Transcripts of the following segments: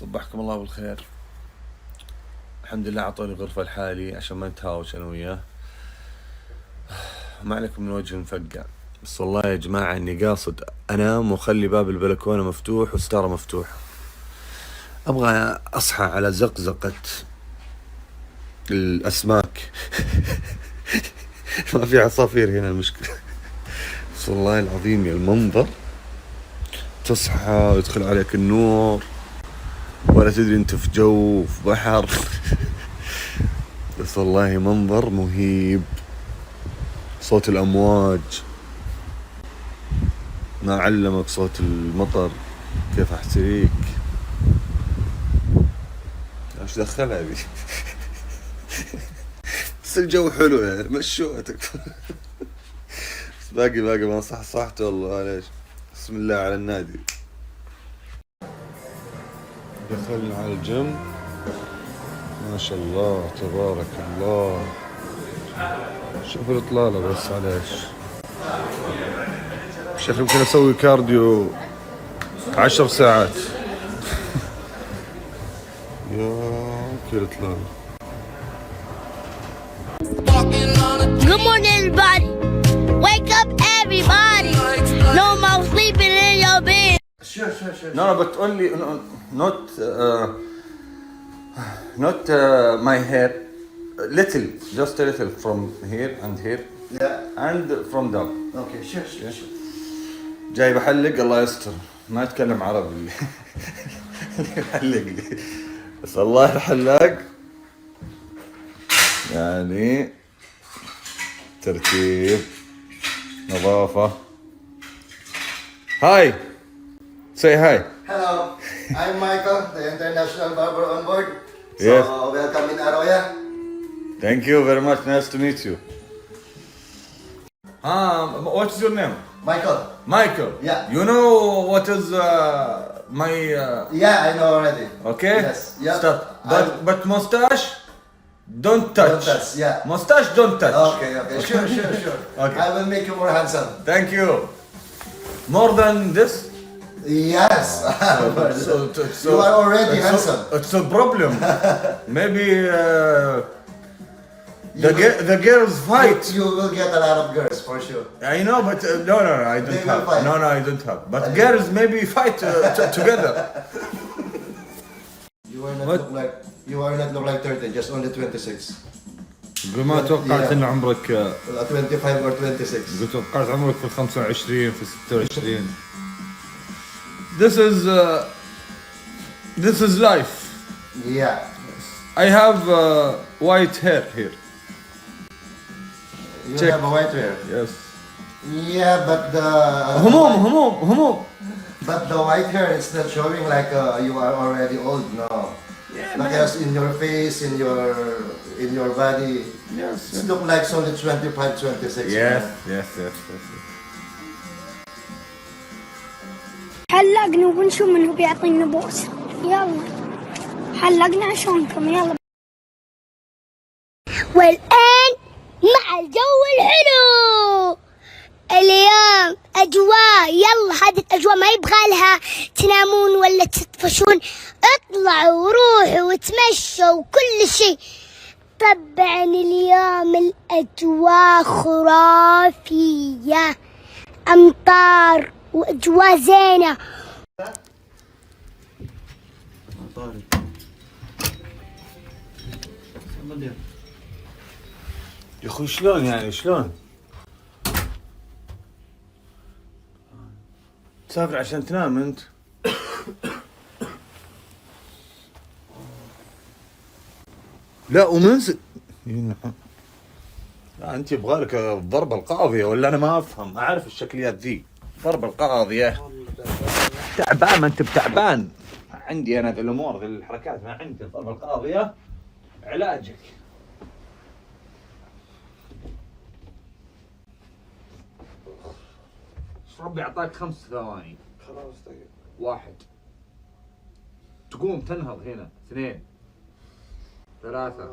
صبحكم الله بالخير. الحمد لله عطوني غرفة لحالي عشان ما نتهاوش انا وياه. ما عليكم من وجه مفقع، بس والله يا جماعة اني قاصد انام واخلي باب البلكونة مفتوح والستارة مفتوحة. ابغى اصحى على زقزقة الاسماك. ما في عصافير هنا المشكلة. بس والله العظيم يا المنظر، تصحى ويدخل عليك النور ولا تدري انت في جو في بحر. بس والله منظر مهيب، صوت الأمواج ما علمك صوت المطر كيف أحتريك. ايش دخلها ذي؟ بس الجو حلو يعني مشوتك. بس باقي ما صحت والله. معليش، بسم الله على النادي. دخلنا على الجيم ما شاء الله تبارك الله. شوف الإطلالة بس معليش شيخ، يمكن أسوي كارديو 10 ساعات. يا كيف إطلالة. Good morning, everybody. Wake up, everybody. No more sleeping in your bed. Sure. No, but only not my hair. Little, just a little from here and here. Yeah. And from down. Okay, sure. جاي بحلق، الله يستر ما اتكلم عربي. اللي يحلق لي بس الله الحلاق يعني ترتيب نظافة. هاي say hi. Hello, I'm Michael, the international barber on board. So, Yes. welcome in Arroyo. Thank you very much, nice to meet you. What's your name? Michael. Michael. Yeah. You know what is my Yeah, I know already. okay? Yes. Yeah. Start. But mustache, don't touch. Don't touch, yeah. Mustache, don't touch. Okay. Sure. Okay. I will make you more handsome. Thank you. More than this? Yes. So You are already handsome. It's a problem. Maybe You will- the girls fight. You will get a lot of girls for sure. I know, but no, I don't They will have. fight. No, I don't have. But girls maybe fight together. You are not What? look like 30, just only 26. ما توقعت ان عمرك 25 or 26. قلت توقعت عمرك في 25 في 26. This is life. Yeah. I have white hair here. You Check. have a white hair. Yes. Yeah, but the هموم. But the white hair is not showing like you are already old. No. Yeah, Because in your face, in your body, Yes. it look like only 25, 26. Yes. حلقنا ونشوف منه بيعطينا بوس. يلا حلقنا عشانكم يلا. والآن مع الجو الحلو اليوم أجواء. يلا هذه الأجواء ما يبغى لها تنامون ولا تطفشون، اطلعوا وروحوا وتمشوا وكل شيء. طبعا اليوم الأجواء خرافية، أمطار وأجواء زينة. يا اخوي شلون يعني شلون؟ تسافر عشان تنام انت؟ لا ومنزل. لا انت يبغالك الضربة القاضية ولا انا ما افهم، اعرف الشكليات ذي. الضربة القاضية تعبان، ما انت بتعبان. عندي انا ذي الامور ذي الحركات ما عندي. الضربة القاضية علاجك. ربي اعطاك 5 ثواني. خلاص طيب. 1 تقوم تنهض هنا. 2 3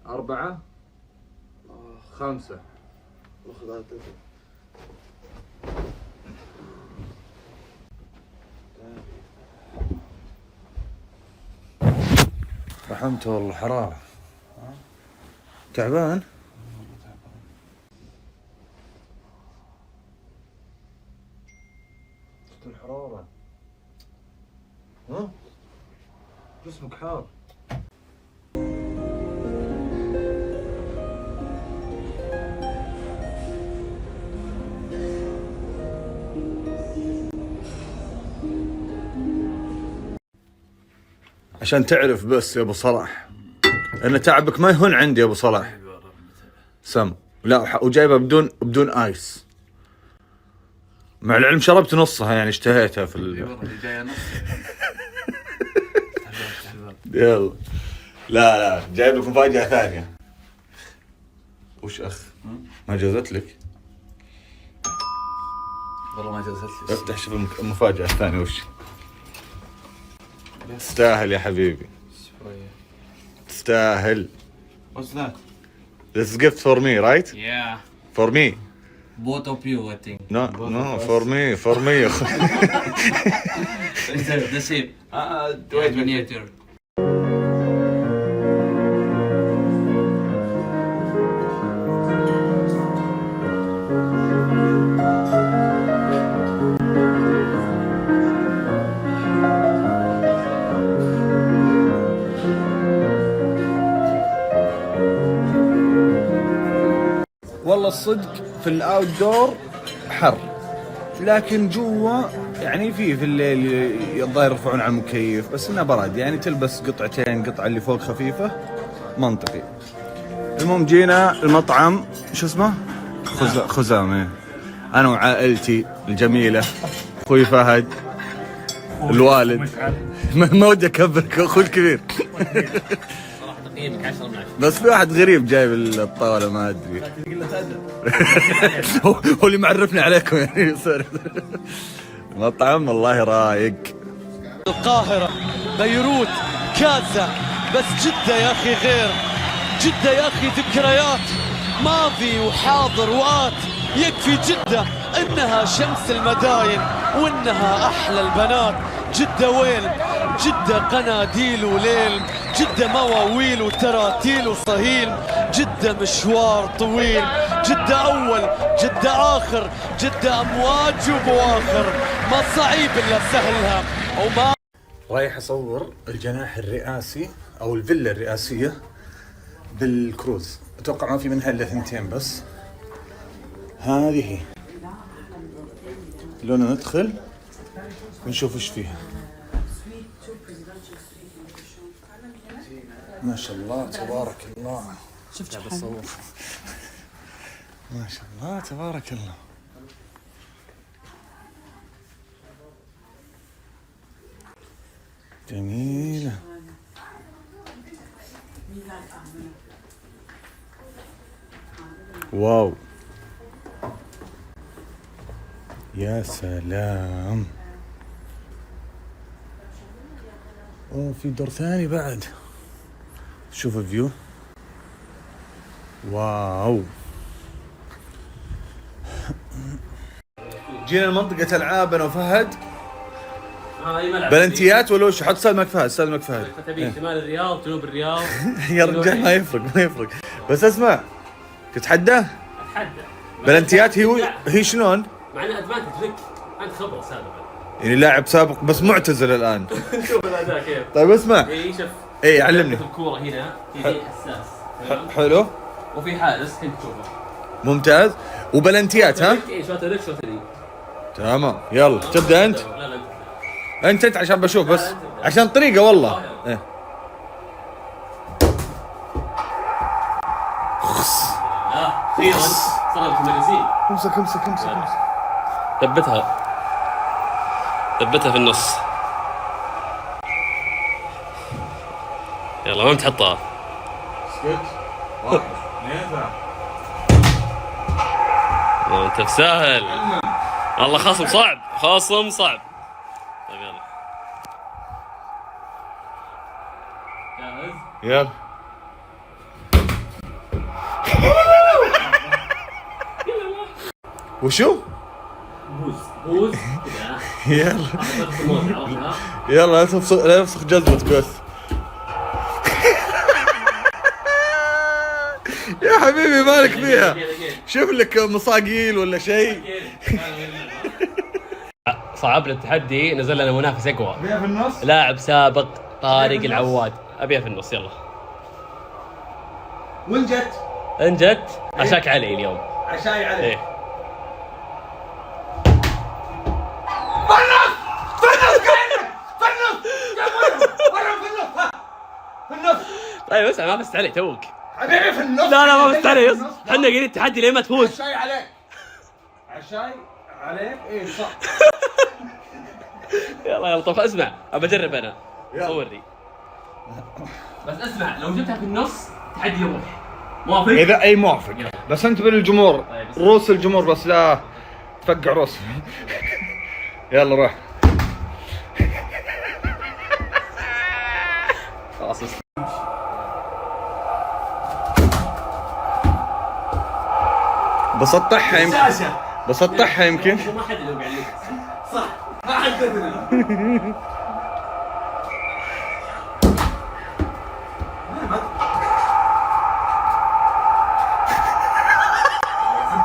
4 5 5 فحمت والله حرارة. تعبان؟ الحرارة. ها؟ جسمك حار. عشان تعرف بس يا ابو صلاح ان تعبك ما يهون عندي يا ابو صلاح. سم لا وجايبها بدون ايس، مع العلم شربت نصها يعني اشتهيتها في يلا. لا جايب لك مفاجأة ثانية. وش اخ؟ ما جازت لك؟ والله ما جازت لي. افتح شوف المفاجأة الثانية وش. تستاهل يا حبيبي. تستاهل. What's that? This is gift for me, right? Yeah. For me. Both of you, I think. No, for me. The same. Wait, miniature. والله الصدق في الاوت دور حر، لكن جوا يعني في الليل الظاهر يرفعون على المكيف، بس انه برد يعني تلبس قطعتين، قطعه اللي فوق خفيفه منطقي. المهم جينا المطعم شو اسمه؟ خزامه. انا وعائلتي الجميله، اخوي فهد، الوالد. ما ودي اكبرك اخوي الكبير. تقييمك 10 من 10. بس في واحد غريب جايب الطاوله ما ادري. هو اللي معرفني عليكم يعني. مطعم والله رايق. القاهرة، بيروت، كازا، بس جدة يا أخي غير. جدة يا أخي ذكريات، ماضي وحاضر وآت. يكفي جدة إنها شمس المداين وإنها أحلى البنات. جدة ويل، جدة قناديل وليل، جدة مواويل وتراتيل وصهيل. جدة مشوار طويل، جدة أول، جدة آخر، جدة أمواج وبواخر. ما صعيب إلا سهلها وما. رايح اصور الجناح الرئاسي او الفيلا الرئاسيه بالكروز. اتوقع ما في منها الا 2 بس. هذه لونا ندخل ونشوف ايش فيها. ما شاء الله تبارك الله. شفت بصور. ما شاء الله تبارك الله. جميلة. واو يا سلام. اوه في دور ثاني بعد. شوف الفيو. واو. جينا لمنطقة العاب انا وفهد. بلنتيات ولا وش؟ حط استاذ مكفهد. استاذ مكفهد تبي شمال الرياض، جنوب الرياض. يا رجال ما يفرق. بس اسمع تتحدى. اتحدى. بلنتيات هي شلون؟ مع انه ادفانتج لك، انت خبره سابقا. يعني لاعب سابق بس معتزل الان. شوف الاداء كيف. طيب اسمع. اي شوف. اي علمني. الكوره هنا في حساس. حلو. وفي حارس كنت تشوفه. ممتاز. وبلنتيات ها؟ اي شوت لك شوت لي. تمام يلا تبدا انت. لا انت عشان بشوف بس عشان طريقه والله. ايه. اخيرا صارت المدرسين. امسك. ثبتها في النص. يلا وين تحطها؟ اسكت. 1 2 3. انت بسهل. والله خصم صعب. طيب يلا. جاهز؟ يلا. وشو؟ بوز يلا لا تفسخ جلدتك بس. حبيبي مالك فيها؟ شوف لك مصاقيل ولا شيء. صعب التحدي، نزل لنا منافس اقوى. ابيها في النص؟ لاعب سابق طارق العواد، ابيها في النص. يلا وين جت؟ ان جت عشاك علي اليوم. عشاي عليك. ايه طيب اسمع، ما فزت علي توك حبيبي في النص. لا ما فزت علي. احنا قايلين التحدي لين ما تفوز. عشاي عليك. عشاي عليك. ايه صح. يلا طب اسمع، ابى اجرب انا. يلا. صورني بس اسمع، لو جبتها في النص تحدي يروح. موافق؟ اذا اي موافق، بس انت بالجمهور، طيب. روس الجمهور بس لا تفقع روس. يلا روح. خلاص بسطحها يمكن. بسطحها يمكن. ما حد يوقع عليك. ما حد تدري.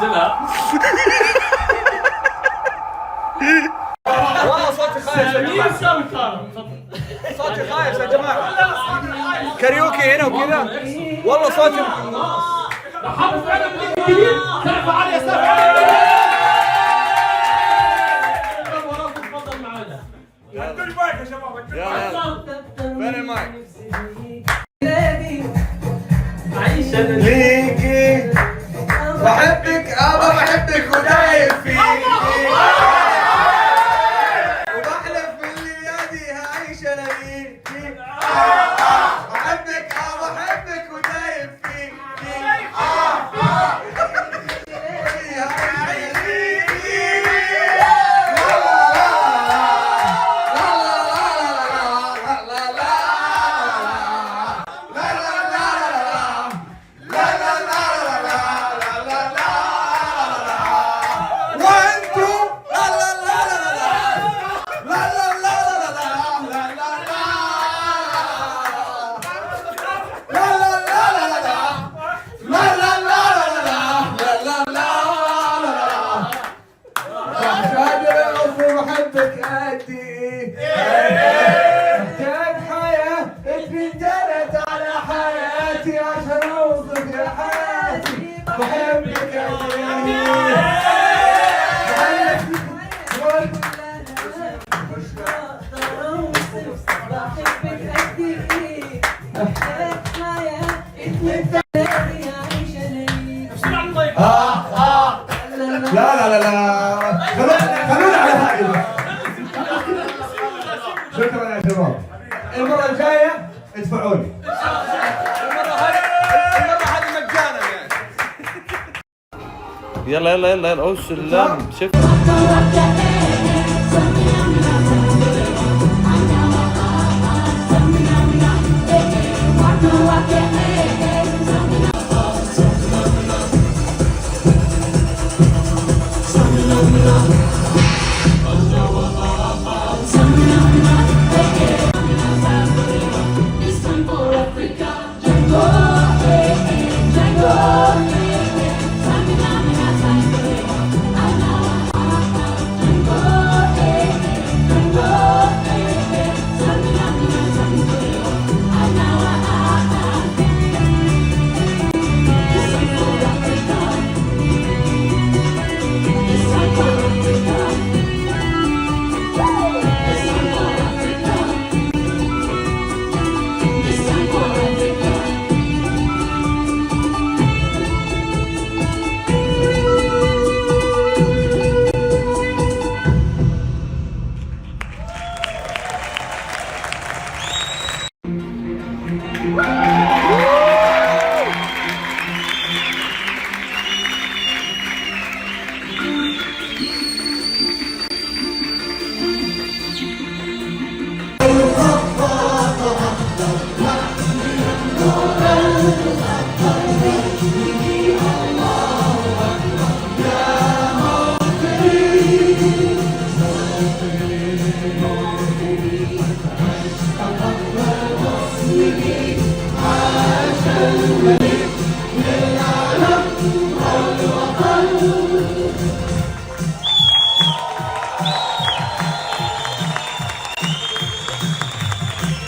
سجلها. والله صوتي خايف يا جماعه. صوتي خايف يا جماعه. كاريوكي هنا وكذا. والله صوتي. يلا فين المايك؟ ليكي بحبك ابا بحبك ودايب فيك وبحلف بالليالي هعيش انا ليكي بحبك ابا بحبك ودايب فيك خلونا على هاي. شكرا يا شباب. المرة الجاية ادفعوا لي. المرة هذه مجانا يعني. يلا يلا يلا يلا. سلام. شوف عاش